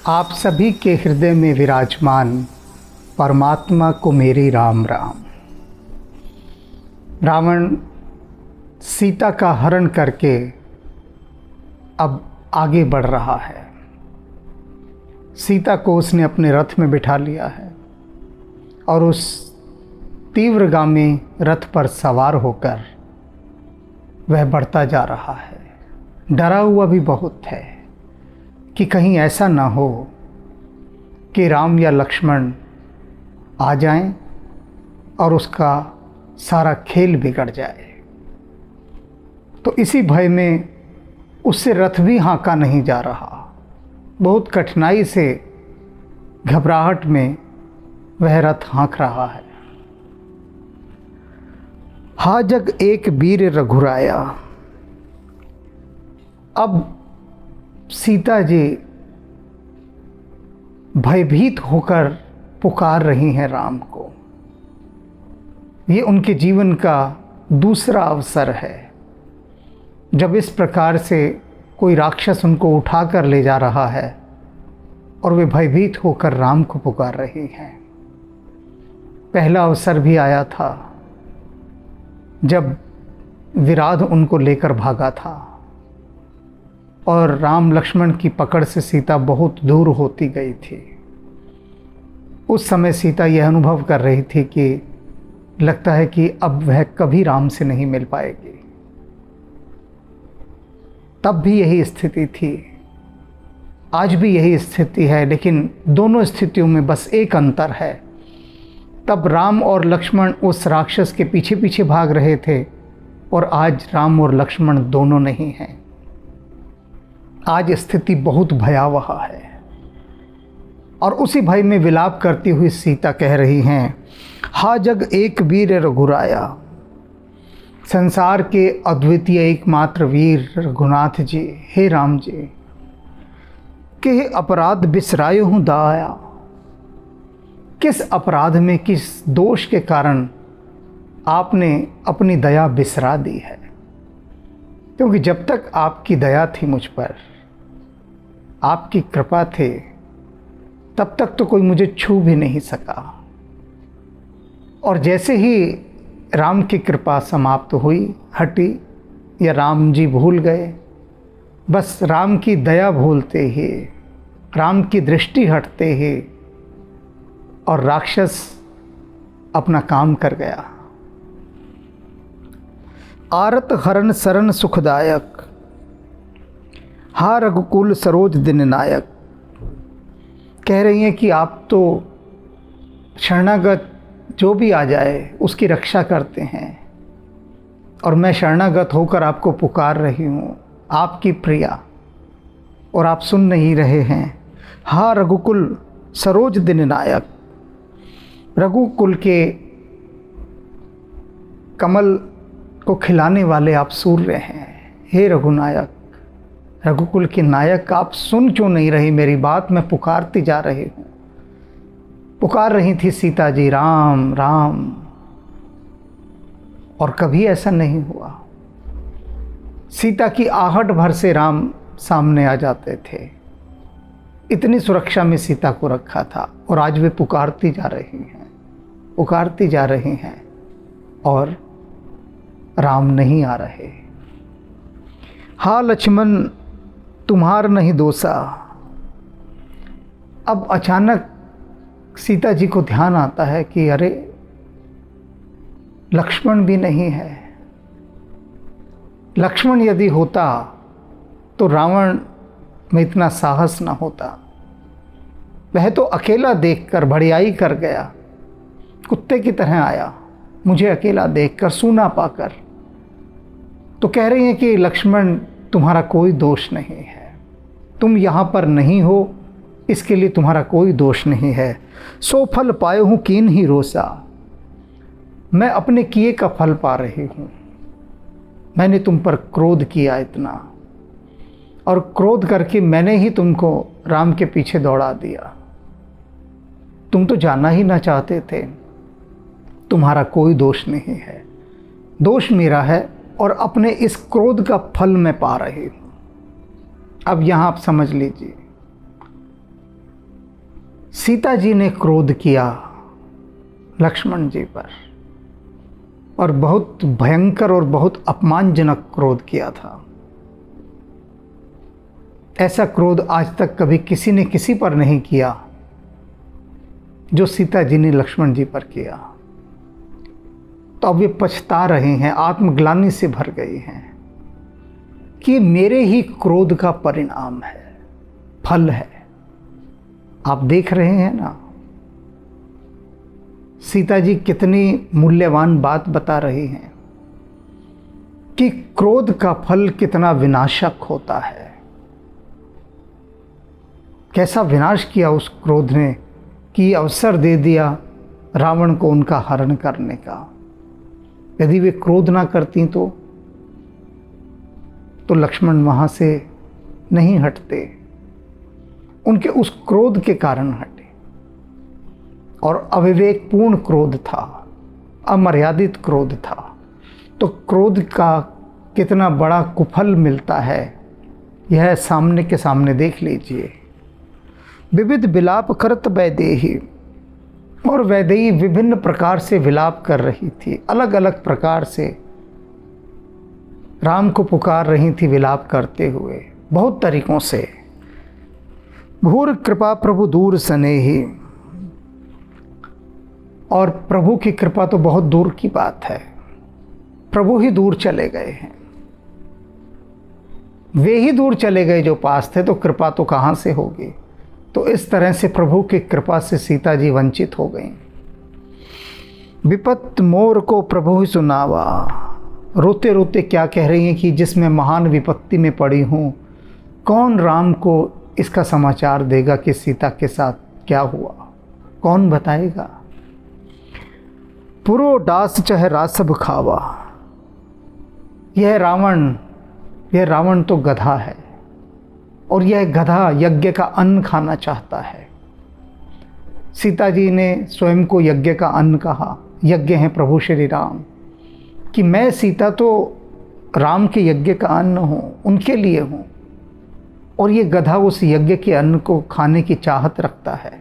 आप सभी के हृदय में विराजमान परमात्मा को मेरी राम राम। रावण सीता का हरण करके अब आगे बढ़ रहा है। सीता को उसने अपने रथ में बिठा लिया है और उस तीव्रगामी रथ पर सवार होकर वह बढ़ता जा रहा है। डरा हुआ भी बहुत है कि कहीं ऐसा ना हो कि राम या लक्ष्मण आ जाएं और उसका सारा खेल बिगड़ जाए। तो इसी भय में उससे रथ भी हाँका नहीं जा रहा। बहुत कठिनाई से घबराहट में वह रथ हाँक रहा है। हा जग एक वीर रघुराया। अब सीता जी भयभीत होकर पुकार रही हैं राम को। ये उनके जीवन का दूसरा अवसर है जब इस प्रकार से कोई राक्षस उनको उठा कर ले जा रहा है और वे भयभीत होकर राम को पुकार रही हैं। पहला अवसर भी आया था जब विराध उनको लेकर भागा था और राम लक्ष्मण की पकड़ से सीता बहुत दूर होती गई थी। उस समय सीता यह अनुभव कर रही थी कि लगता है कि अब वह कभी राम से नहीं मिल पाएगी। तब भी यही स्थिति थी, आज भी यही स्थिति है, लेकिन दोनों स्थितियों में बस एक अंतर है। तब राम और लक्ष्मण उस राक्षस के पीछे पीछे भाग रहे थे और आज राम और लक्ष्मण दोनों नहीं हैं। आज स्थिति बहुत भयावह है और उसी भय में विलाप करती हुई सीता कह रही हैं, हा जग एक वीर रघुराया। संसार के अद्वितीय एकमात्र वीर रघुनाथ जी, हे राम जी, के अपराध बिसरायो हूँ दाया। किस अपराध में, किस दोष के कारण आपने अपनी दया बिसरा दी है? क्योंकि जब तक आपकी दया थी मुझ पर, आपकी कृपा थी, तब तक तो कोई मुझे छू भी नहीं सका। और जैसे ही राम की कृपा समाप्त हुई, हटी, या राम जी भूल गए, बस राम की दया भूलते ही, राम की दृष्टि हटते ही और राक्षस अपना काम कर गया। आरत हरण शरण सुखदायक, हा रघुकुल सरोज दिन नायक। कह रही हैं कि आप तो शरणागत जो भी आ जाए उसकी रक्षा करते हैं और मैं शरणागत होकर आपको पुकार रही हूँ, आपकी प्रिया, और आप सुन नहीं रहे हैं। हा रघुकुल सरोज दिन नायक। रघुकुल के कमल को खिलाने वाले आप सूर्य हैं। हे रघुनायक, रघुकुल के नायक, आप सुन क्यों नहीं रही मेरी बात? मैं पुकारती जा रही हूँ। पुकार रही थी सीता जी, राम राम, और कभी ऐसा नहीं हुआ। सीता की आहट भर से राम सामने आ जाते थे। इतनी सुरक्षा में सीता को रखा था और आज वे पुकारती जा रही हैं, पुकारती जा रही हैं और राम नहीं आ रहे। हा लक्ष्मण तुम्हार नहीं दोसा। अब अचानक सीता जी को ध्यान आता है कि अरे लक्ष्मण भी नहीं है। लक्ष्मण यदि होता तो रावण में इतना साहस ना होता। वह तो अकेला देखकर भड़ियाई कर गया, कुत्ते की तरह आया, मुझे अकेला देखकर, सूना पाकर। तो कह रही हैं कि लक्ष्मण तुम्हारा कोई दोष नहीं है, तुम यहाँ पर नहीं हो इसके लिए तुम्हारा कोई दोष नहीं है। सो फल पाए हूँ कीन ही रोसा। मैं अपने किए का फल पा रही हूँ। मैंने तुम पर क्रोध किया इतना, और क्रोध करके मैंने ही तुमको राम के पीछे दौड़ा दिया। तुम तो जाना ही ना चाहते थे। तुम्हारा कोई दोष नहीं है, दोष मेरा है और अपने इस क्रोध का फल मैं पा रही हूँ। अब यहाँ आप समझ लीजिए, सीता जी ने क्रोध किया लक्ष्मण जी पर, और बहुत भयंकर और बहुत अपमानजनक क्रोध किया था। ऐसा क्रोध आज तक कभी किसी ने किसी पर नहीं किया जो सीता जी ने लक्ष्मण जी पर किया। तो अब वे पछता रहे हैं, आत्मग्लानि से भर गए हैं कि मेरे ही क्रोध का परिणाम है, फल है। आप देख रहे हैं ना, सीता जी कितनी मूल्यवान बात बता रही हैं कि क्रोध का फल कितना विनाशक होता है। कैसा विनाश किया उस क्रोध ने कि अवसर दे दिया रावण को उनका हरण करने का। यदि वे क्रोध ना करती तो लक्ष्मण वहां से नहीं हटते, उनके उस क्रोध के कारण हटे। और अविवेकपूर्ण क्रोध था, अमर्यादित क्रोध था। तो क्रोध का कितना बड़ा कुफल मिलता है, यह सामने के सामने देख लीजिए। विविध विलाप करत वैदेही, और वैदेही विभिन्न प्रकार से विलाप कर रही थी, अलग अलग प्रकार से राम को पुकार रही थी विलाप करते हुए, बहुत तरीकों से। घोर कृपा प्रभु दूर स्नेही, और प्रभु की कृपा तो बहुत दूर की बात है, प्रभु ही दूर चले गए हैं। वे ही दूर चले गए जो पास थे, तो कृपा तो कहाँ से होगी। तो इस तरह से प्रभु की कृपा से सीता जी वंचित हो गईं। विपत्त मोर को प्रभु ही सुनावा, रोते रोते क्या कह रही हैं कि जिसमें महान विपत्ति में पड़ी हूँ, कौन राम को इसका समाचार देगा कि सीता के साथ क्या हुआ, कौन बताएगा। पुरो डास चाहे रासब खावा, यह रावण तो गधा है, और यह गधा यज्ञ का अन्न खाना चाहता है। सीता जी ने स्वयं को यज्ञ का अन्न कहा। यज्ञ है प्रभु श्री राम, कि मैं सीता तो राम के यज्ञ का अन्न हूँ, उनके लिए हूँ, और ये गधा उस यज्ञ के अन्न को खाने की चाहत रखता है।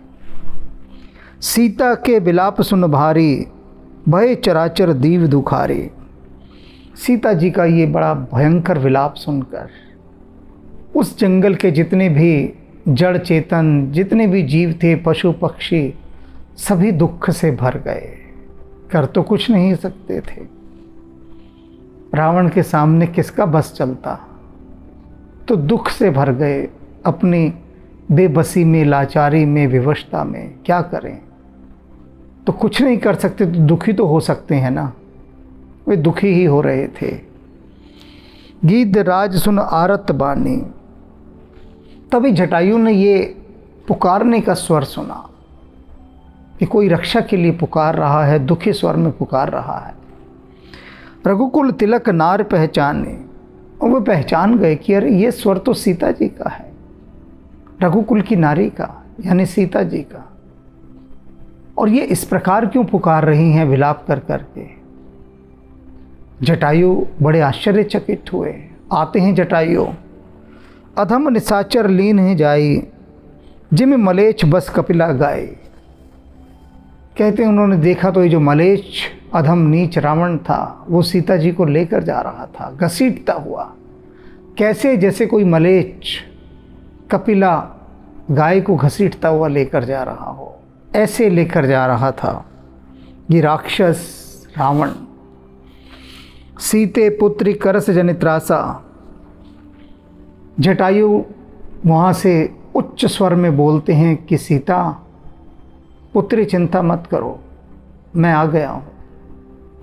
सीता के विलाप सुन भारी, भय चराचर दीव दुखारी। सीता जी का ये बड़ा भयंकर विलाप सुनकर उस जंगल के जितने भी जड़ चेतन, जितने भी जीव थे, पशु पक्षी, सभी दुख से भर गए। कर तो कुछ नहीं सकते थे। रावण के सामने किसका बस चलता। तो दुख से भर गए, अपनी बेबसी में, लाचारी में, विवशता में। क्या करें, तो कुछ नहीं कर सकते, तो दुखी तो हो सकते हैं ना। वे दुखी ही हो रहे थे। गीत राज सुन आरत बानी, तभी जटायु ने ये पुकारने का स्वर सुना कि कोई रक्षा के लिए पुकार रहा है, दुखी स्वर में पुकार रहा है। रघुकुल तिलक नार पहचाने, और वे पहचान गए कि अरे ये स्वर तो सीता जी का है, रघुकुल की नारी का, यानी सीता जी का। और ये इस प्रकार क्यों पुकार रही हैं विलाप कर करके। जटायु बड़े आश्चर्यचकित हुए। आते हैं जटायु। अधम निशाचर लीन है जाई, जिम मलेच्छ बस कपिला गाय। कहते हैं उन्होंने देखा तो ये जो मलेच्छ अधम नीच रावण था, वो सीता जी को लेकर जा रहा था, घसीटता हुआ। कैसे, जैसे कोई मलेच्छ कपिला गाय को घसीटता हुआ लेकर जा रहा हो, ऐसे लेकर जा रहा था ये राक्षस रावण। सीते पुत्री करस जनित्रासा। जटायु वहाँ से उच्च स्वर में बोलते हैं कि सीता पुत्री चिंता मत करो, मैं आ गया हूँ,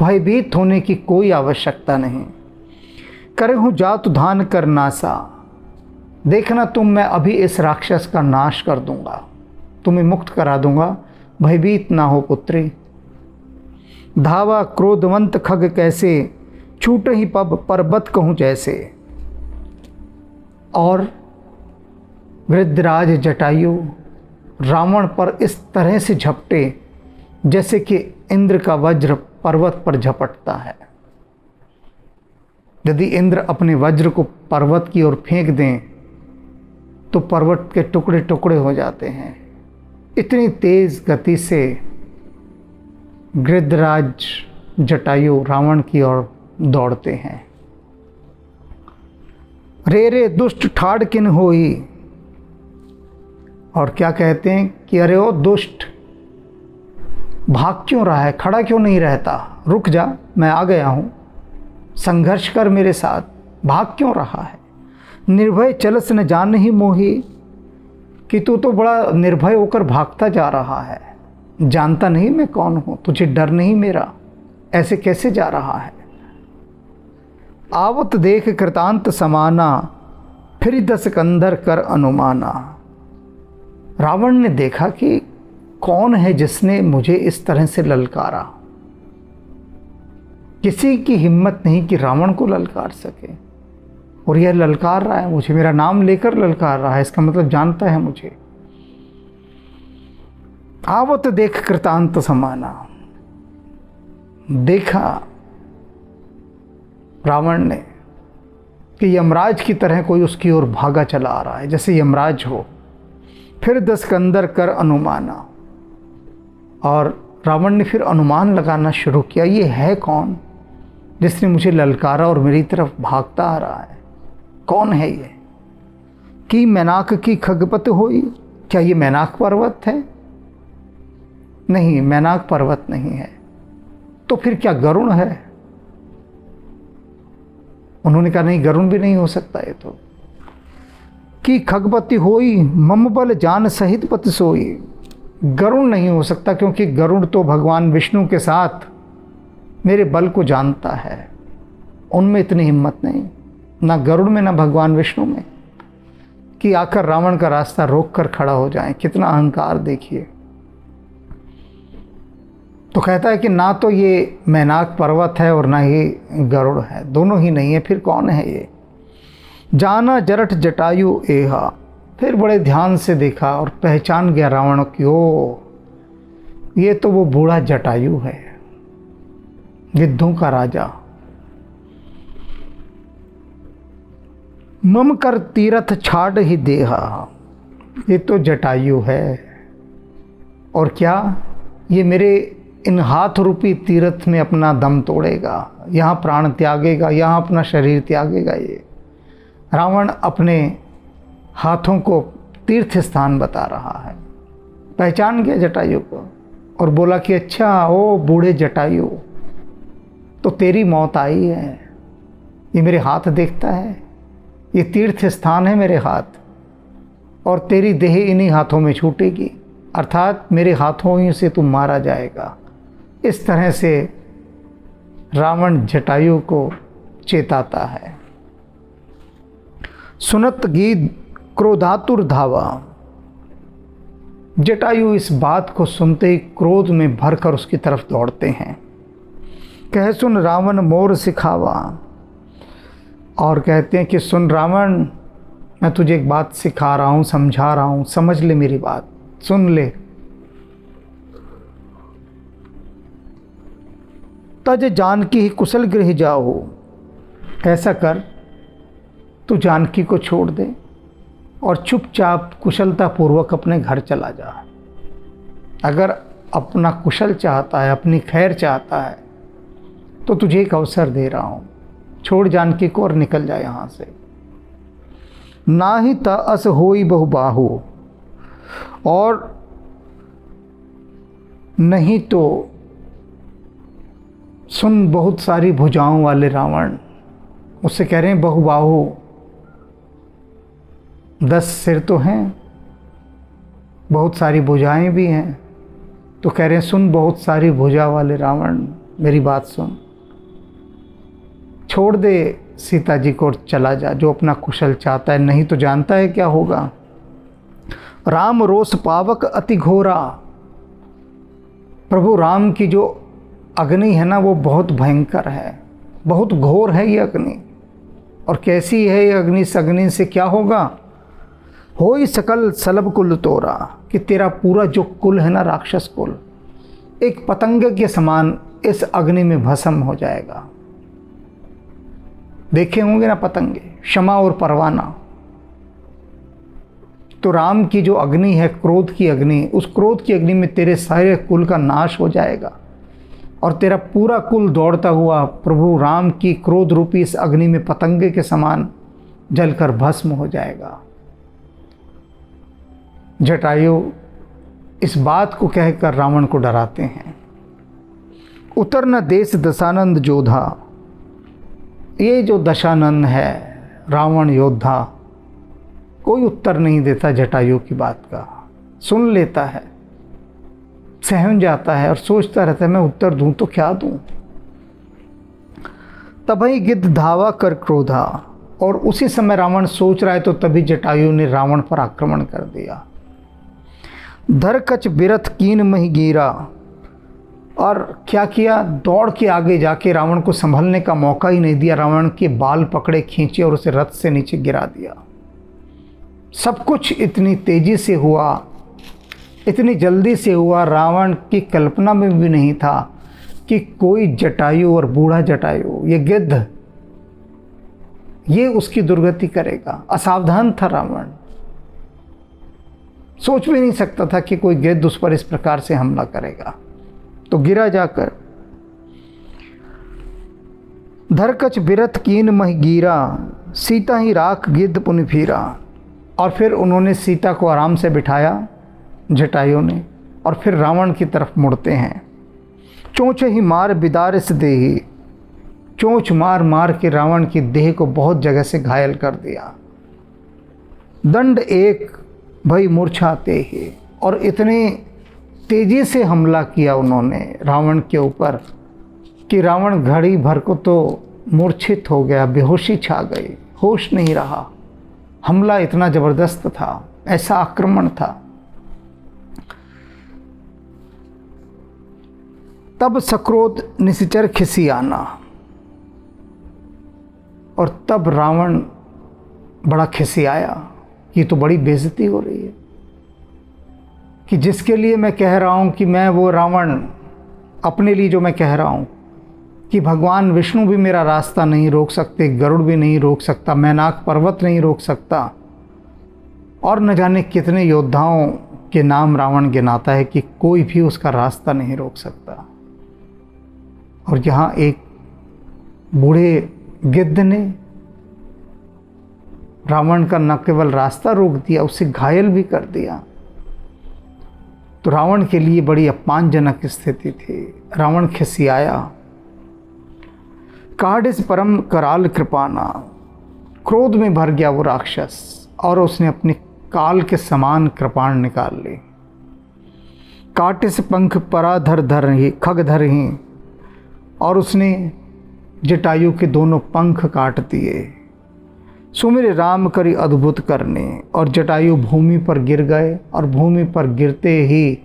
भयभीत होने की कोई आवश्यकता नहीं। करे हूँ जातु धान कर नासा, देखना तुम मैं अभी इस राक्षस का नाश कर दूंगा, तुम्हें मुक्त करा दूंगा, भयभीत ना हो पुत्री। धावा क्रोधवंत खग कैसे, छूट ही पब पर्वत कहूँ जैसे। और वृद्धराज जटायु रावण पर इस तरह से झपटे जैसे कि इंद्र का वज्र पर्वत पर झपटता है। यदि इंद्र अपने वज्र को पर्वत की ओर फेंक दें तो पर्वत के टुकड़े टुकड़े हो जाते हैं। इतनी तेज गति से गृद्धराज जटायु रावण की ओर दौड़ते हैं। रे रे दुष्ट ठाड़ किन होई, और क्या कहते हैं कि अरे ओ दुष्ट, भाग क्यों रहा है, खड़ा क्यों नहीं रहता, रुक जा, मैं आ गया हूँ, संघर्ष कर मेरे साथ, भाग क्यों रहा है। निर्भय चलस न जान ही मोही, कि तू तो बड़ा निर्भय होकर भागता जा रहा है, जानता नहीं मैं कौन हूँ, तुझे डर नहीं मेरा, ऐसे कैसे जा रहा है। आवत देख कृतांत समाना, फिर दस कंधर कर अनुमाना। रावण ने देखा कि कौन है जिसने मुझे इस तरह से ललकारा। किसी की हिम्मत नहीं कि रावण को ललकार सके, और यह ललकार रहा है मुझे, मेरा नाम लेकर ललकार रहा है, इसका मतलब जानता है मुझे। आवत देख कृतांत समाना, देखा रावण ने कि यमराज की तरह कोई उसकी ओर भागा चला आ रहा है, जैसे यमराज हो। फिर दस कंधर कर अनुमाना, और रावण ने फिर अनुमान लगाना शुरू किया, ये है कौन जिसने मुझे ललकारा और मेरी तरफ भागता आ रहा है, कौन है ये। कि मैनाक की खगपत होई, क्या ये मैनाक पर्वत है। नहीं, मैनाक पर्वत नहीं है, तो फिर क्या गरुण है। उन्होंने कहा नहीं, गरुण भी नहीं हो सकता ये तो। कि खगपति होई मम बल जान सहित पति सोई, गरुण नहीं हो सकता, क्योंकि गरुड़ तो भगवान विष्णु के साथ मेरे बल को जानता है, उनमें इतनी हिम्मत नहीं, ना गरुड़ में ना भगवान विष्णु में, कि आकर रावण का रास्ता रोक कर खड़ा हो जाए। कितना अहंकार देखिए। तो कहता है कि ना तो ये मैनाक पर्वत है और ना ही गरुड़ है, दोनों ही नहीं है, फिर कौन है ये। जाना जरठ जटायु एहा, फिर बड़े ध्यान से देखा और पहचान गया रावण की, ओ ये तो वो बूढ़ा जटायु है, गिद्धों का राजा। मम कर तीरथ छाड़ ही देहा, ये तो जटायु है, और क्या ये मेरे इन हाथ रूपी तीर्थ में अपना दम तोड़ेगा, यहाँ प्राण त्यागेगा, यहाँ अपना शरीर त्यागेगा। ये रावण अपने हाथों को तीर्थ स्थान बता रहा है। पहचान गया जटायु को और बोला कि अच्छा ओ बूढ़े जटायु, तो तेरी मौत आई है, ये मेरे हाथ देखता है, ये तीर्थ स्थान है मेरे हाथ, और तेरी देह इन्हीं हाथों में छूटेगी, अर्थात मेरे हाथों ही से तू मारा जाएगा। इस तरह से रावण जटायु को चेताता है। सुनत गीत क्रोधातुर धावा, जटायु इस बात को सुनते ही क्रोध में भरकर उसकी तरफ दौड़ते हैं। कह सुन रावण मोर सिखावा, और कहते हैं कि सुन रावण, मैं तुझे एक बात सिखा रहा हूँ, समझा रहा हूँ, समझ ले मेरी बात, सुन ले। तज जानकी ही कुशल गृह जाओ, ऐसा कर तू जानकी को छोड़ दे और चुपचाप कुशलता पूर्वक अपने घर चला जा। अगर अपना कुशल चाहता है, अपनी खैर चाहता है, तो तुझे एक अवसर दे रहा हूँ, छोड़ जानकी को और निकल जा यहाँ से। ना ही त अस होई बहु बाहु, और नहीं तो सुन बहुत सारी भुजाओं वाले रावण। उससे कह रहे हैं बहुबाहु, 10 सिर तो हैं, बहुत सारी भुजाएं भी हैं, तो कह रहे हैं सुन बहुत सारी भुजा वाले रावण, मेरी बात सुन, छोड़ दे सीता जी को, चला जा, जो अपना कुशल चाहता है, नहीं तो जानता है क्या होगा। राम रोष पावक अति घोरा, प्रभु राम की जो अग्नि है ना, वो बहुत भयंकर है, बहुत घोर है ये अग्नि। और कैसी है ये अग्नि, इस अग्नि से क्या होगा। होई सकल सलभ कुल तोरा, कि तेरा पूरा जो कुल है ना, राक्षस कुल, एक पतंग के समान इस अग्नि में भस्म हो जाएगा। देखे होंगे ना पतंगे, शमा और परवाना, तो राम की जो अग्नि है, क्रोध की अग्नि, उस क्रोध की अग्नि में तेरे सारे कुल का नाश हो जाएगा और तेरा पूरा कुल दौड़ता हुआ प्रभु राम की क्रोध रूपी इस अग्नि में पतंगे के समान जलकर भस्म हो जाएगा। जटायु इस बात को कहकर रावण को डराते हैं। उतर न देश दशानंद जोधा, ये जो दशानंद है रावण योद्धा, कोई उत्तर नहीं देता जटायु की बात का। सुन लेता है, सहम जाता है और सोचता रहता है मैं उत्तर दूं तो क्या दूं। तभी गिद्ध धावा कर क्रोधा, और उसी समय रावण सोच रहा है तो तभी जटायु ने रावण पर आक्रमण कर दिया। धर कच बिरथ कीन मही गिरा, और क्या किया, दौड़ के आगे जाके रावण को संभलने का मौका ही नहीं दिया। रावण के बाल पकड़े, खींचे और उसे रथ से नीचे गिरा दिया। सब कुछ इतनी तेजी से हुआ, इतनी जल्दी से हुआ, रावण की कल्पना में भी नहीं था कि कोई जटायु और बूढ़ा जटायु, ये गिद्ध, ये उसकी दुर्गति करेगा। असावधान था रावण, सोच भी नहीं सकता था कि कोई गिद्ध उस पर इस प्रकार से हमला करेगा। तो गिरा जाकर। धरकच बिरथ कीन मह गिरा, सीता ही राख गिद्ध पुन फिरा। और फिर उन्होंने सीता को आराम से बिठाया जटायु ने, और फिर रावण की तरफ मुड़ते हैं। चोंच ही मार बिदारिस देही, चोंच मार मार के रावण की देह को बहुत जगह से घायल कर दिया। दंड एक भई मूर्छाते ही, और इतने तेजी से हमला किया उन्होंने रावण के ऊपर कि रावण घड़ी भर को तो मूर्छित हो गया, बेहोशी छा गई, होश नहीं रहा। हमला इतना जबरदस्त था, ऐसा आक्रमण था। तब सक्रोध निशिचर खिसियाना, और तब रावण बड़ा खिसियाया। ये तो बड़ी बेइज्जती हो रही है कि जिसके लिए मैं कह रहा हूँ कि मैं वो रावण, अपने लिए जो मैं कह रहा हूँ कि भगवान विष्णु भी मेरा रास्ता नहीं रोक सकते, गरुड़ भी नहीं रोक सकता, मैनाक पर्वत नहीं रोक सकता, और न जाने कितने योद्धाओं के नाम रावण गिनाता है कि कोई भी उसका रास्ता नहीं रोक सकता। और यहाँ एक बूढ़े गिद्ध ने रावण का न केवल रास्ता रोक दिया, उसे घायल भी कर दिया। तो रावण के लिए बड़ी अपमानजनक स्थिति थी। रावण खिसियाया। काढ़िस परम कराल कृपाना, क्रोध में भर गया वो राक्षस, और उसने अपनी काल के समान कृपाण निकाल ली। काटिस पंख पराधर धर ही खग धर ही, और उसने जटायु के दोनों पंख काट दिए। सुमिर राम करी अद्भुत करने, और जटायु भूमि पर गिर गए, और भूमि पर गिरते ही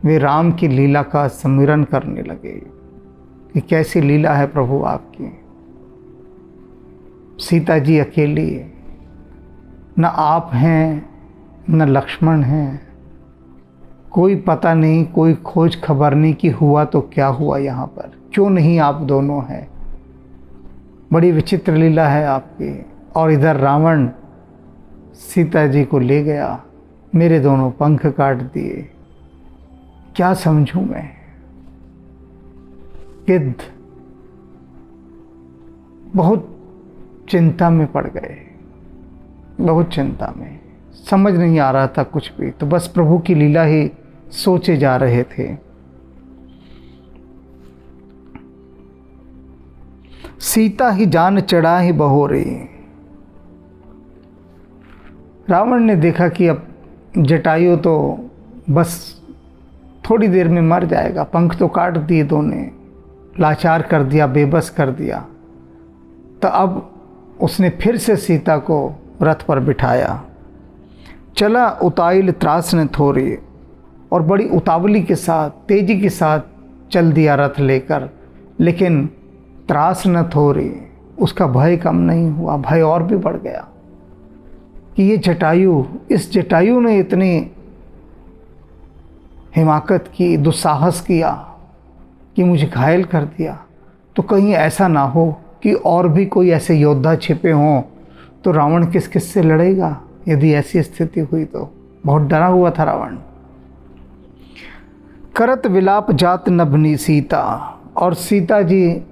वे राम की लीला का स्मरण करने लगे कि कैसी लीला है प्रभु आपकी। सीता जी अकेली, न आप हैं न लक्ष्मण हैं, कोई पता नहीं, कोई खोज खबर नहीं कि हुआ तो क्या हुआ यहाँ पर, क्यों नहीं आप दोनों हैं। बड़ी विचित्र लीला है आपकी। और इधर रावण सीता जी को ले गया, मेरे दोनों पंख काट दिए, क्या समझूं मैं। गिद्ध बहुत चिंता में पड़ गए, बहुत चिंता में, समझ नहीं आ रहा था कुछ भी, तो बस प्रभु की लीला ही सोचे जा रहे थे। सीता ही जान चढ़ा ही बहोरे, रावण ने देखा कि अब जटायु तो बस थोड़ी देर में मर जाएगा, पंख तो काट दिए दोनों, लाचार कर दिया, बेबस कर दिया। तो अब उसने फिर से सीता को रथ पर बिठाया। चला उताइल त्रास ने थोड़ी, और बड़ी उतावली के साथ, तेजी के साथ चल दिया रथ लेकर, लेकिन त्रास न थोड़ी, उसका भय कम नहीं हुआ, भय और भी बढ़ गया कि ये जटायु, इस जटायु ने इतनी हिमाकत की, दुस्साहस किया कि मुझे घायल कर दिया, तो कहीं ऐसा ना हो कि और भी कोई ऐसे योद्धा छिपे हों, तो रावण किस किस से लड़ेगा यदि ऐसी स्थिति हुई तो। बहुत डरा हुआ था रावण। करत विलाप जात नभनी सीता, और सीता जी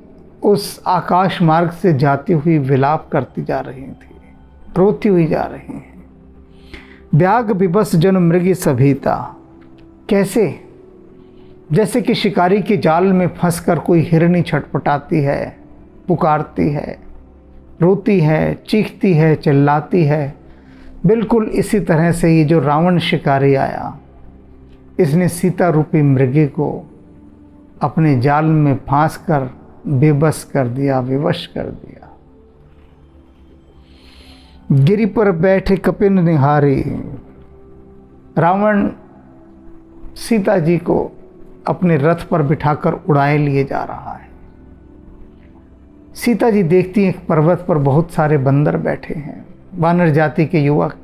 उस आकाश मार्ग से जाती हुई विलाप करती जा रही थी, रोती हुई जा रही हैं। ब्याग विबस जन मृग सभीता, कैसे? जैसे कि शिकारी के जाल में फंसकर कोई हिरनी छटपटाती है, पुकारती है, रोती है, चीखती है, चिल्लाती है, बिल्कुल इसी तरह से ये जो रावण शिकारी आया, इसने सीता रूपी मृगे को अपने जाल में फांस कर बेबस कर दिया, विवश कर दिया। गिरि पर बैठे कपिन निहारी, रावण सीता जी को अपने रथ पर बिठाकर उड़ाए लिए जा रहा है। सीता जी देखती हैं एक पर्वत पर बहुत सारे बंदर बैठे हैं, वानर जाति के युवक।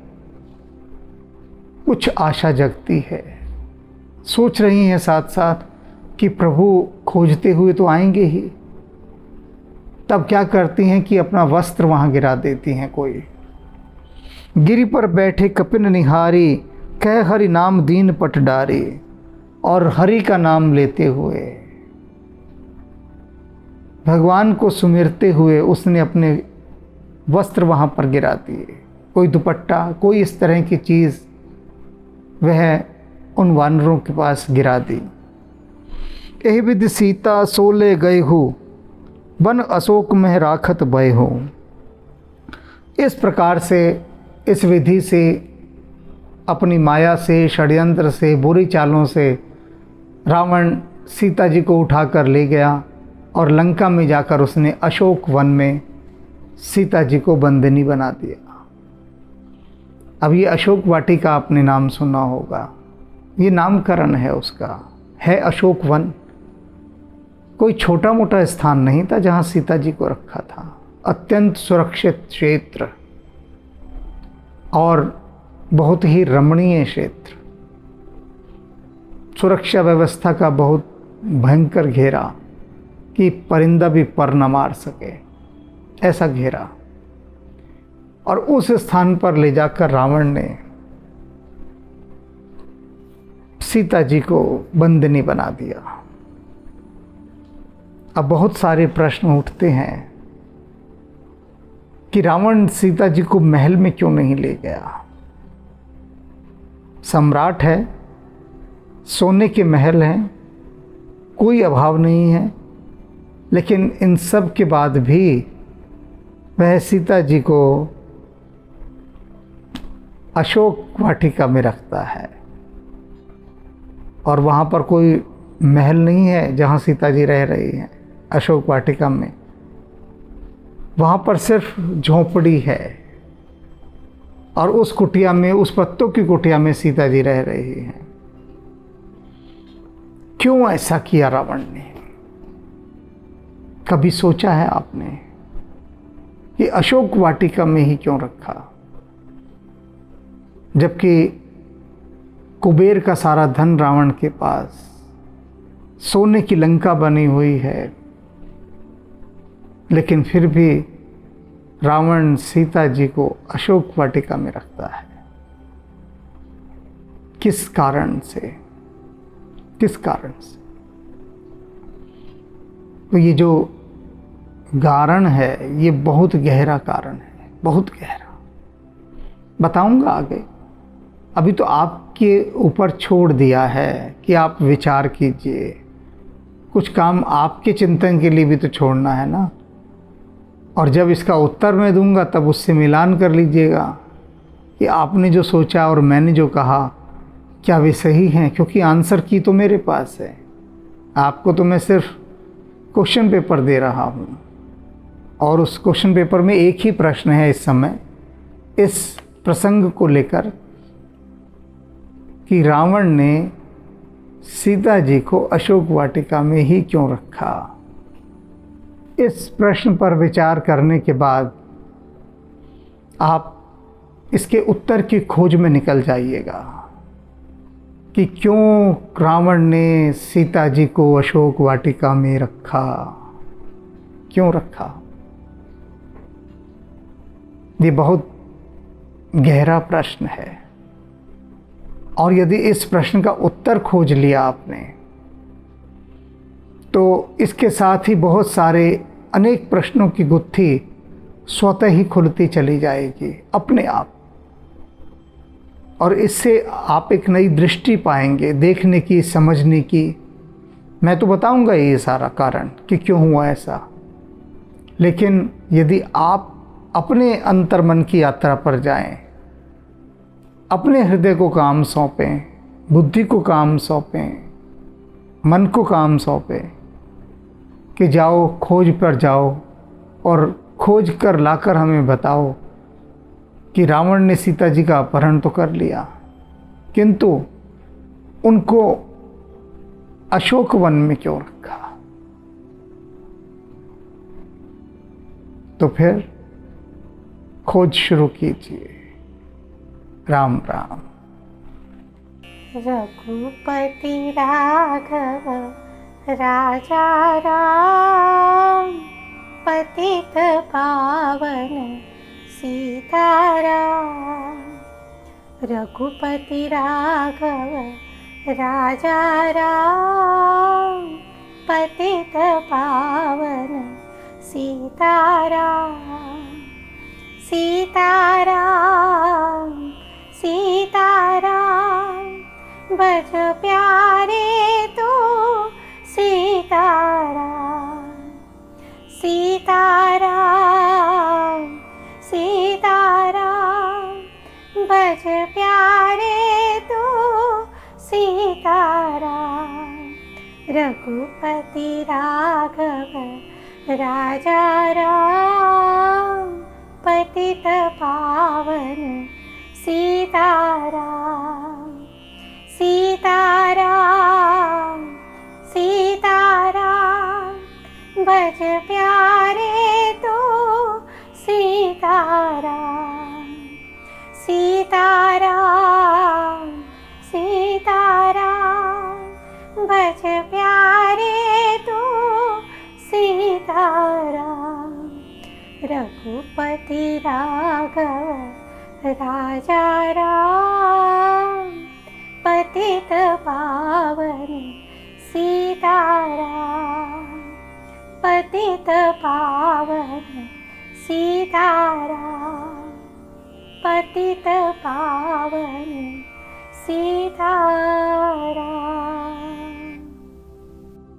कुछ आशा जगती है, सोच रही हैं साथ साथ कि प्रभु खोजते हुए तो आएंगे ही। तब क्या करती हैं कि अपना वस्त्र वहाँ गिरा देती हैं कोई। गिरि पर बैठे कपिन निहारी, कह हरि नाम दीन पटडारी, और हरि का नाम लेते हुए, भगवान को सुमिरते हुए उसने अपने वस्त्र वहाँ पर गिरा दिए। कोई दुपट्टा, कोई इस तरह की चीज़ वह उन वानरों के पास गिरा दी। एहि विधि सीता सोले गए हो, बन अशोक में राखत भय हो। इस प्रकार से, इस विधि से, अपनी माया से, षड्यंत्र से, बुरी चालों से रावण सीता जी को उठाकर ले गया और लंका में जाकर उसने अशोक वन में सीता जी को बंदनी बना दिया। अब ये अशोक वाटिका आपने नाम सुना होगा, ये नामकरण है उसका, है अशोक वन। कोई छोटा मोटा स्थान नहीं था जहाँ सीता जी को रखा था, अत्यंत सुरक्षित क्षेत्र और बहुत ही रमणीय क्षेत्र। सुरक्षा व्यवस्था का बहुत भयंकर घेरा कि परिंदा भी पर न मार सके, ऐसा घेरा। और उस स्थान पर ले जाकर रावण ने सीता जी को बंदनी बना दिया। अब बहुत सारे प्रश्न उठते हैं कि रावण सीता जी को महल में क्यों नहीं ले गया। सम्राट है, सोने के महल हैं, कोई अभाव नहीं है, लेकिन इन सब के बाद भी वह सीता जी को अशोक वाटिका में रखता है। और वहाँ पर कोई महल नहीं है जहाँ सीता जी रह रही हैं, अशोक वाटिका में। वहाँ पर सिर्फ झोंपड़ी है और उस कुटिया में, उस पत्तों की कुटिया में सीता जी रह रही हैं। क्यों ऐसा किया रावण ने? कभी सोचा है आपने कि अशोक वाटिका में ही क्यों रखा, जबकि कुबेर का सारा धन रावण के पास, सोने की लंका बनी हुई है, लेकिन फिर भी रावण सीता जी को अशोक वाटिका में रखता है। किस कारण से? किस कारण से? तो ये जो कारण है, ये बहुत गहरा कारण है, बहुत गहरा। बताऊंगा आगे। अभी तो आपके ऊपर छोड़ दिया है कि आप विचार कीजिए। कुछ काम आपके चिंतन के लिए भी तो छोड़ना है ना। और जब इसका उत्तर मैं दूंगा तब उससे मिलान कर लीजिएगा कि आपने जो सोचा और मैंने जो कहा क्या वे सही हैं, क्योंकि आंसर की तो मेरे पास है। आपको तो मैं सिर्फ क्वेश्चन पेपर दे रहा हूँ, और उस क्वेश्चन पेपर में एक ही प्रश्न है इस समय, इस प्रसंग को लेकर कि रावण ने सीता जी को अशोक वाटिका में ही क्यों रखा। इस प्रश्न पर विचार करने के बाद आप इसके उत्तर की खोज में निकल जाइएगा कि क्यों रावण ने सीता जी को अशोक वाटिका में रखा, क्यों रखा। ये बहुत गहरा प्रश्न है। और यदि इस प्रश्न का उत्तर खोज लिया आपने, तो इसके साथ ही बहुत सारे अनेक प्रश्नों की गुत्थी स्वतः ही खुलती चली जाएगी अपने आप, और इससे आप एक नई दृष्टि पाएंगे देखने की, समझने की। मैं तो बताऊंगा ये सारा कारण कि क्यों हुआ ऐसा, लेकिन यदि आप अपने अंतर्मन की यात्रा पर जाएं, अपने हृदय को काम सौंपें, बुद्धि को काम सौंपें, मन को काम सौंपें कि जाओ खोज पर जाओ और खोज कर लाकर हमें बताओ कि रावण ने सीता जी का अपहरण तो कर लिया, किंतु उनको अशोक वन में क्यों रखा। तो फिर खोज शुरू कीजिए। राम राम। रघुपति राघव राजा राम, पतित पावन सीताराम। रघुपति राघव राजा राम, पतित पावन सीताराम। सीताराम सीताराम बज प्यारे तो सीताराम। सीताराम सीताराम बज प्यारे तो सीताराम। रघुपति राघव राजा राम, पतित पावन सीताराम। सीताराम सीताराम बज प्यारे तो सीताराम। सीताराम सीताराम बज प्यारे तो सीताराम। रघुपति राघव राजा राम, पतित पावन सीताराम। पतित पावन सीताराम। पतित पावन सीताराम।